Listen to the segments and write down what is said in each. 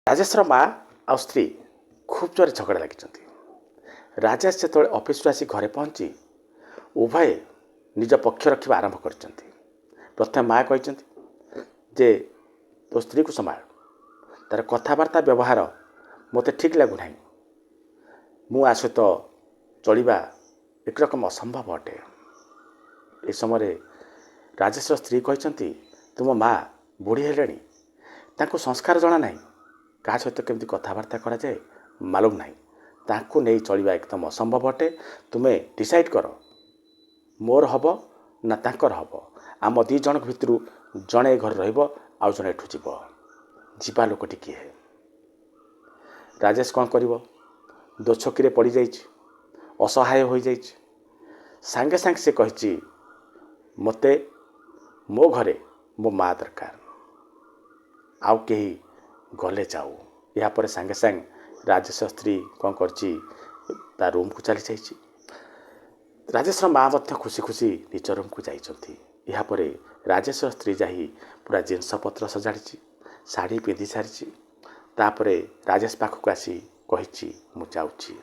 ରାଜେଶର ମା ଆଉ ସ୍ତ୍ରୀ ଖୁବ୍ ଜୋରରେ ଝଗଡ଼ା ଲାଗିଛନ୍ତି। ରାଜେଶ ଯେତେବେଳେ ଅଫିସରୁ ଆସି ଘରେ ପହଞ୍ଚି ଉଭୟ ନିଜ ପକ୍ଷ ରଖିବା ଆରମ୍ଭ କରିଛନ୍ତି। ପ୍ରଥମେ ମା କହିଛନ୍ତି ଯେ ତୋ ସ୍ତ୍ରୀକୁ ସମ୍ଭାଳ, ତାର କଥାବାର୍ତ୍ତା ବ୍ୟବହାର ମୋତେ ଠିକ୍ ଲାଗୁନାହିଁ। ମୁଁ ଆ ସହିତ ଚଳିବା ଏକରକମ ଅସମ୍ଭବ ଅଟେ। ଏ ସମୟରେ ରାଜେଶର ସ୍ତ୍ରୀ କହିଛନ୍ତି ତୁମ ମା ବୁଢ଼ୀ ହେଲେଣି, ତାଙ୍କୁ ସଂସ୍କାର ଜଣା ନାହିଁ, କାହା ସହିତ କେମିତି କଥାବାର୍ତ୍ତା କରାଯାଏ ମାଲୁମ ନାହିଁ, ତାଙ୍କୁ ନେଇ ଚଳିବା ଏକଦମ ଅସମ୍ଭବ ଅଟେ। ତୁମେ ଡିସାଇଡ଼୍ କର, ମୋର ହେବ ନା ତାଙ୍କର ହେବ। ଆମ ଦୁଇ ଜଣଙ୍କ ଭିତରୁ ଜଣେ ଘରେ ରହିବ, ଆଉ ଜଣେ ଏଠୁ ଯିବ। ଯିବା ଲୋକଟି କିଏ? ରାଜେଶ କ'ଣ କରିବ? ଦୋଛକିରେ ପଡ଼ିଯାଇଛି, ଅସହାୟ ହୋଇଯାଇଛି। ସାଙ୍ଗେ ସାଙ୍ଗେ ସେ କହିଛି ମୋତେ ମୋ ଘରେ ମୋ ମା ଦରକାର, ଆଉ କେହି ଗଲେ ଯାଉ। ଏହାପରେ ସାଙ୍ଗେ ସାଙ୍ଗେ ରାଜେଶ ସ୍ତ୍ରୀ କ'ଣ କରିଛି, ତା ରୁମ୍କୁ ଚାଲିଯାଇଛି। ରାଜେଶର ମା ମଧ୍ୟ ଖୁସି ଖୁସି ନିଜ ରୁମ୍କୁ ଯାଇଛନ୍ତି। ଏହାପରେ ରାଜେଶର ସ୍ତ୍ରୀ ଯାଇ ପୁରା ଜିନିଷପତ୍ର ସଜାଡ଼ିଛି, ଶାଢ଼ୀ ପିନ୍ଧି ସାରିଛି। ତାପରେ ରାଜେଶ ପାଖକୁ ଆସି କହିଛି ମୁଁ ଯାଉଛି।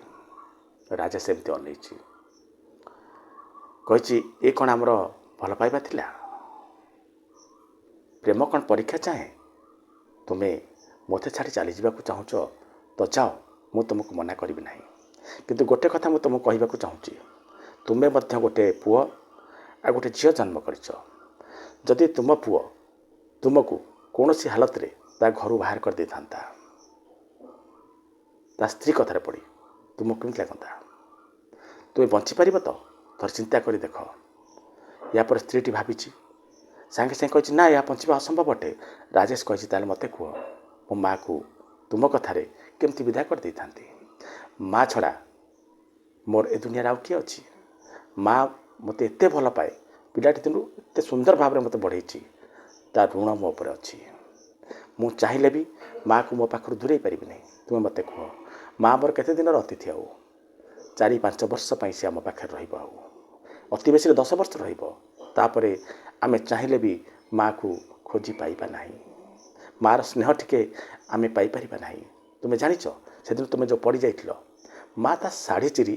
ରାଜେଶ ଏମିତି ଅନେଇଛି, କହିଛି ଏ କ'ଣ ଆମର ଭଲ ପାଇବା ଥିଲା? ପ୍ରେମ କ'ଣ ପରୀକ୍ଷା ଚାହେଁ? ତୁମେ ମୋତେ ଛାଡ଼ି ଚାଲିଯିବାକୁ ଚାହୁଁଛ ତ ଯାଅ, ମୁଁ ତୁମକୁ ମନା କରିବି ନାହିଁ। କିନ୍ତୁ ଗୋଟେ କଥା ମୁଁ ତୁମକୁ କହିବାକୁ ଚାହୁଁଛି, ତୁମେ ମଧ୍ୟ ଗୋଟେ ପୁଅ ଆଉ ଗୋଟେ ଝିଅ ଜନ୍ମ କରିଛ। ଯଦି ତୁମ ପୁଅ ତୁମକୁ କୌଣସି ହାଲତରେ ତା ଘରୁ ବାହାର କରିଦେଇଥାନ୍ତା, ତା ସ୍ତ୍ରୀ କଥାରେ ପଡ଼ି ତୁମକୁ କେମିତି ଲାଗନ୍ତା? ତୁମେ ବଞ୍ଚିପାରିବ ତ? ଥରେ ଚିନ୍ତା କରି ଦେଖ। ଏହାପରେ ସ୍ତ୍ରୀଟି ଭାବିଛି, ସାଙ୍ଗେ ସାଙ୍ଗେ କହିଛି ନା, ଏହା ବଞ୍ଚିବା ଅସମ୍ଭବ ଅଟେ। ରାଜେଶ କହିଛି ତାହେଲେ ମୋତେ କୁହ, ମୋ ମାଆକୁ ତୁମ କଥାରେ କେମିତି ବିଦା କରିଦେଇଥାନ୍ତି? ମା ଛଡ଼ା ମୋର ଏ ଦୁନିଆରେ ଆଉ କିଏ ଅଛି? ମା ମୋତେ ଏତେ ଭଲ ପାଏ, ପିଲାଟି ଦିନୁ ଏତେ ସୁନ୍ଦର ଭାବରେ ମୋତେ ବଢ଼େଇଛି, ତା ଋଣ ମୋ ଉପରେ ଅଛି। ମୁଁ ଚାହିଁଲେ ବି ମାଆକୁ ମୋ ପାଖରୁ ଦୂରେଇ ପାରିବି ନାହିଁ। ତୁମେ ମୋତେ କୁହ, ମା ମୋର କେତେ ଦିନର ଅତିଥି? ଆଉ 4-5 ବର୍ଷ ପାଇଁ ସେ ଆମ ପାଖରେ ରହିବ, ଆଉ ଅତି ବେଶୀରେ 10 ବର୍ଷ ରହିବ। ତାପରେ ଆମେ ଚାହିଁଲେ ବି ମାଆକୁ ଖୋଜି ପାଇବା ନାହିଁ। ମାଆର ସ୍ନେହ ଟିକେ ଆମେ ପାଇପାରିବା ନାହିଁ। ତୁମେ ଜାଣିଛ ସେଦିନ ତୁମେ ଯେଉଁ ପଡ଼ିଯାଇଥିଲ, ମା ତା ଶାଢ଼ୀ ଚିରି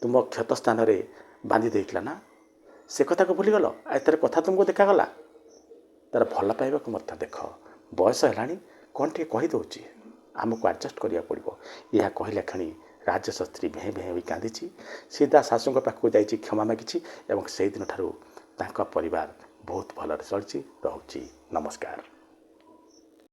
ତୁମ କ୍ଷତ ସ୍ଥାନରେ ବାନ୍ଧି ଦେଇଥିଲା ନା? ସେ କଥାକୁ ଭୁଲିଗଲ? ଏଥିରେ କଥା ତୁମକୁ ଦେଖାଗଲା? ତାର ଭଲ ପାଇବାକୁ ମଧ୍ୟ ଦେଖ। ବୟସ ହେଲାଣି, କ'ଣ ଟିକେ କହିଦେଉଛି, ଆମକୁ ଆଡ଼ଜଷ୍ଟ କରିବାକୁ ପଡ଼ିବ। ଏହା କହିଲା କ୍ଷଣି ରାଜେଶ ସ୍ତ୍ରୀ ଭେଁ ଭେଁ ହୋଇ କାନ୍ଦିଛି। ସିଧା ଶାଶୁଙ୍କ ପାଖକୁ ଯାଇଛି, କ୍ଷମା ମାଗିଛି ଏବଂ ସେହିଦିନ ଠାରୁ ତାଙ୍କ ପରିବାର ବହୁତ ଭଲରେ ଚଳିଛି। ରହୁଛି, ନମସ୍କାର।